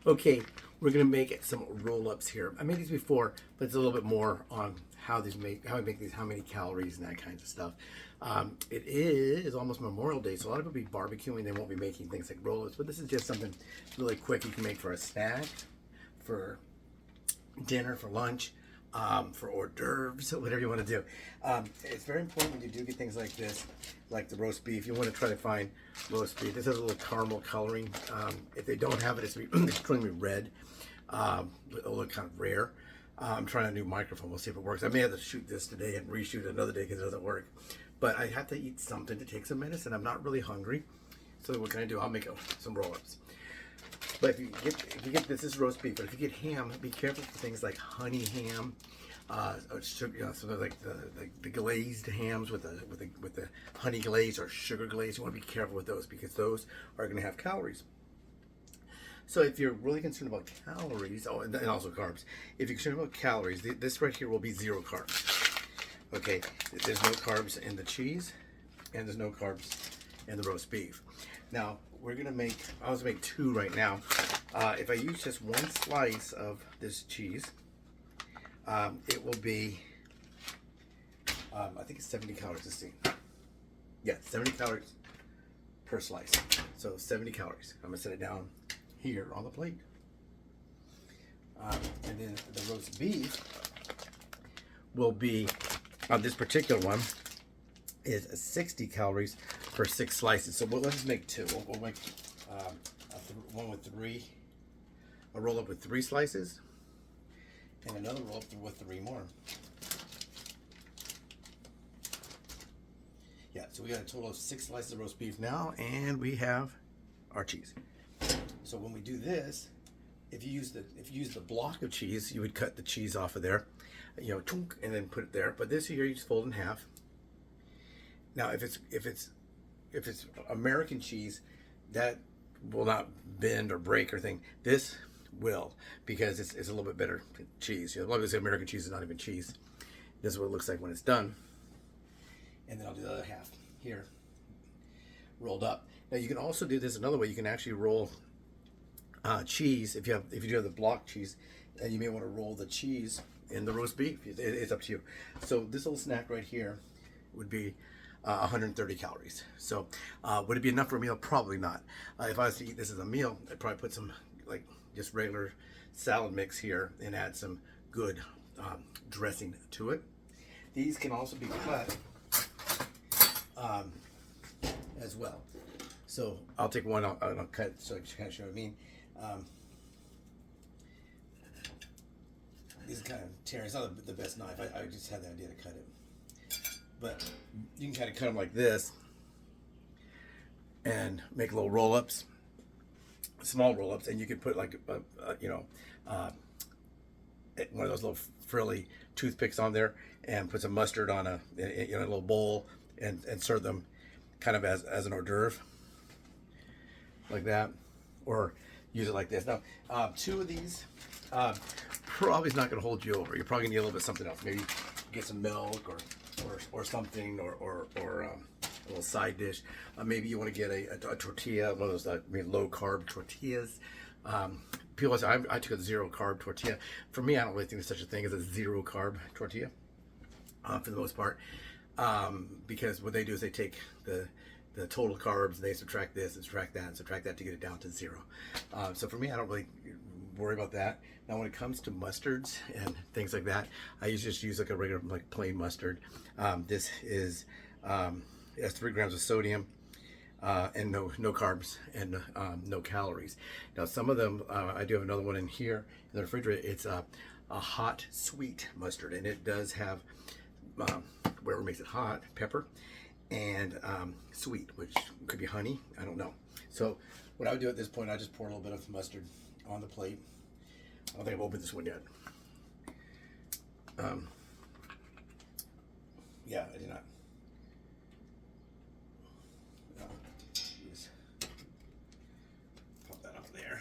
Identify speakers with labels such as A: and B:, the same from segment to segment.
A: Okay, we're gonna make some roll-ups here. I made these before, but it's a little bit more on how these make, how I make these, how many calories and that kind of stuff. It is almost Memorial Day, so a lot of people will be barbecuing. They won't be making things like roll-ups, but this is just something really quick you can make for a snack, for dinner, for lunch, for hors d'oeuvres, whatever you want to do. It's very important when you do get things like this, like the roast beef. You want to try to find roast beef. This has a little caramel coloring. If they don't have it, it's going to be red. A little kind of rare. I'm trying a new microphone. We'll see if it works. I may have to shoot this today and reshoot it another day because it doesn't work. But I have to eat something to take some medicine. I'm not really hungry. So what can I do? I'll make some roll-ups. But if you get this is roast beef, but if you get ham, be careful for things like honey ham, sugar, so like the glazed hams with the honey glaze or sugar glaze. You want to be careful with those because those are going to have calories. So if you're really concerned about calories, and also carbs, if you're concerned about calories, this right here will be 0 carbs. Okay, there's no carbs in the cheese, and there's no carbs in the roast beef. Now we're gonna make, I was gonna make 2 right now. If I use just 1 slice of this cheese, it will be, I think it's 70 calories. Let's see. Yeah, 70 calories per slice. So 70 calories. I'm gonna set it down here on the plate. And then the roast beef will be, on this particular one, is 60 calories for 6 slices. So let's just make 2. We'll make one with 3, a roll up with 3 slices, and another roll up with 3 more. Yeah, so we got a total of 6 slices of roast beef now, and we have our cheese. So when we do this, if you use the block of cheese, you would cut the cheese off of there, and then put it there. But this here, you just fold in half. Now, if it's American cheese, that will not bend or break or thing. This will, because it's a little bit better cheese. Obviously, American cheese is not even cheese. This is what it looks like when it's done. And then I'll do the other half here, rolled up. Now you can also do this another way. You can actually roll cheese if you do have the block cheese, and you may want to roll the cheese in the roast beef. It's up to you. So this little snack right here would be 130 calories. So would it be enough for a meal? Probably not. If I was to eat this as a meal, I'd probably put some like just regular salad mix here and add some good dressing to it. These can also be cut as well. So I'll take one, I'll cut so I can kind of show what I mean. These kind of tearing. It's not the best knife. I just had the idea to cut it. But you can kind of cut them like this and make little roll-ups, small roll-ups, and you could put like one of those little frilly toothpicks on there and put some mustard on a little bowl and serve them kind of as an hors d'oeuvre like that, or use it like this. Now 2 of these probably is not going to hold you over. You're probably going to need a little bit of something else. Maybe get some milk or something, or a little side dish. Maybe you want to get a tortilla, one of those low carb tortillas. People say I took a 0 carb tortilla. For me, I don't really think there's such a thing as a 0 carb tortilla for the most part, because what they do is they take the total carbs, they subtract this and subtract that and subtract that to get it down to 0. So for me, I don't really worry about that. Now when it comes to mustards and things like that, I just use like a regular plain mustard. This is it has 3 grams of sodium and no carbs and no calories. Now some of them, I do have another one in here in the refrigerator. It's a hot sweet mustard, and it does have whatever makes it hot, pepper, and sweet, which could be honey, I don't know. So what I would do at this point, I just pour a little bit of mustard on the plate. I don't think I've opened this one yet. Yeah, I did not. Just pop that off there.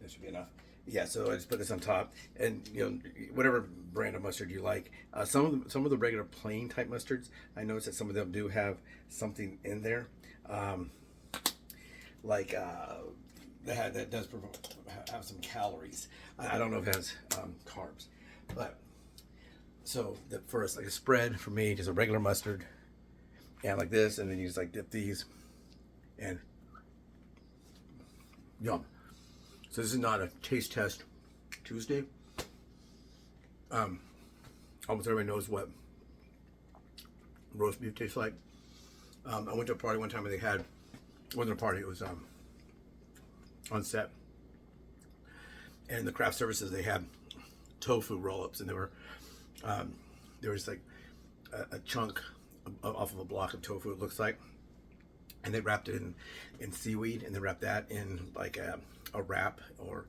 A: That should be enough. Yeah, so I just put this on top, and whatever brand of mustard you like. Some of the regular plain type mustards, I noticed that some of them do have something in there, um, like that does have some calories. I don't know if it has carbs, but so for us, like a spread for me, just a regular mustard, and like this, and then you just like dip these, and yum. So this is not a taste test Tuesday. Almost everybody knows what roast beef tastes like. I went to a party one time and they had, it wasn't a party, it was on set. And in the craft services they had tofu roll-ups, and there was like a chunk off of a block of tofu, it looks like. And they wrapped it in seaweed, and they wrapped that in like a wrap, or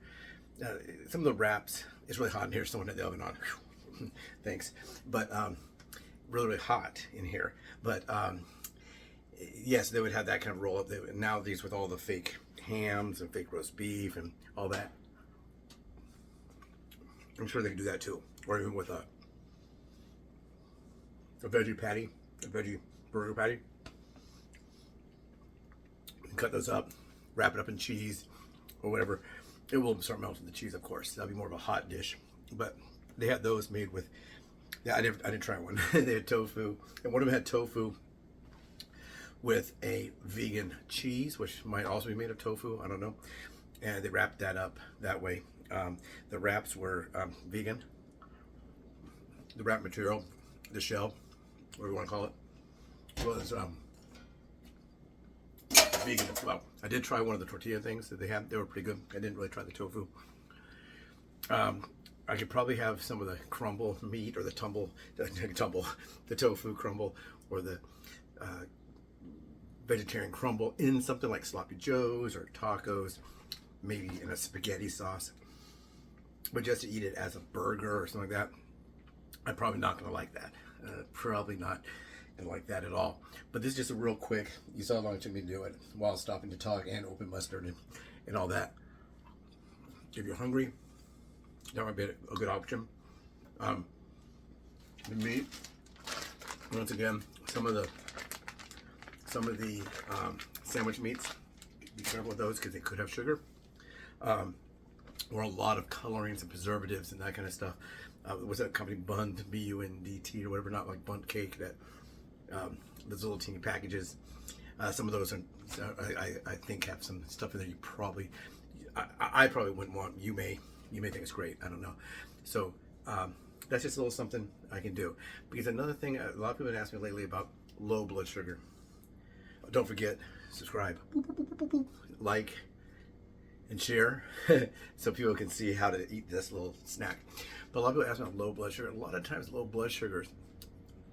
A: some of the wraps. It's really hot in here. Someone had the oven on. Thanks. But really, really hot in here. But yes, they would have that kind of roll up. Now these with all the fake hams and fake roast beef and all that. I'm sure they could do that too, or even with a veggie patty, a veggie burger patty. Cut those up, wrap it up in cheese or whatever. It will start melting the cheese, of course. That'll be more of a hot dish. But they had those made with, yeah, I didn't try one. They had tofu, and one of them had tofu with a vegan cheese, which might also be made of tofu, I don't know. And they wrapped that up that way. The wraps were vegan. The wrap material, the shell, whatever you want to call it, was vegan as well. I did try one of the tortilla things that they had. They were pretty good. I didn't really try the tofu. I could probably have some of the crumble meat, or the the tofu crumble, or the vegetarian crumble in something like sloppy joes or tacos, maybe in a spaghetti sauce. But just to eat it as a burger or something like that, I'm probably not going to like that. Probably not and like that at all. But this is just a real quick, you saw how long it took me to do it while stopping to talk and open mustard and all that. If you're hungry, that might be a good option. The meat, once again, some of the sandwich meats, be careful with those because they could have sugar, or a lot of colorings and preservatives and that kind of stuff. What's that company, Bund, B-U-N-D-T or whatever, not like Bundt cake, that those little teeny packages. Some of those are, I think, have some stuff in there you probably, I probably wouldn't want. You may think it's great, I don't know. So that's just a little something I can do. Because another thing, a lot of people have asked me lately about low blood sugar. Don't forget, subscribe, like, and share so people can see how to eat this little snack. But a lot of people ask me about low blood sugar. A lot of times low blood sugar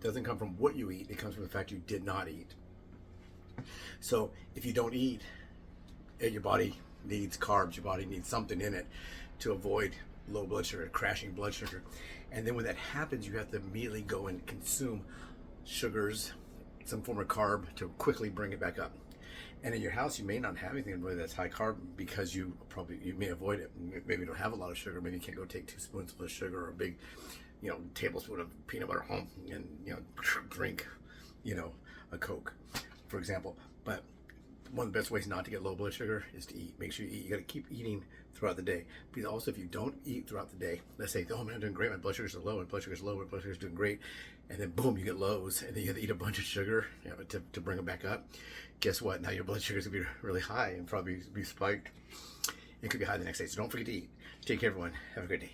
A: doesn't come from what you eat, it comes from the fact you did not eat. So if you don't eat, your body needs carbs, your body needs something in it to avoid low blood sugar, crashing blood sugar. And then when that happens, you have to immediately go and consume sugars, some form of carb, to quickly bring it back up. And in your house, you may not have anything really that's high carb because you may avoid it. Maybe you don't have a lot of sugar. Maybe you can't go take 2 spoonfuls of sugar or a big, tablespoon of peanut butter home and, drink, a Coke, for example. But one of the best ways not to get low blood sugar is to eat. Make sure you eat. You got to keep eating throughout the day. Because also, if you don't eat throughout the day, let's say, oh man, I'm doing great, my blood sugars are low, my blood sugars are low, my blood sugars are doing great, and then boom, you get lows, and then you have to eat a bunch of sugar to bring them back up. Guess what? Now your blood sugars will be really high and probably be spiked. It could be high the next day. So don't forget to eat. Take care, everyone. Have a great day.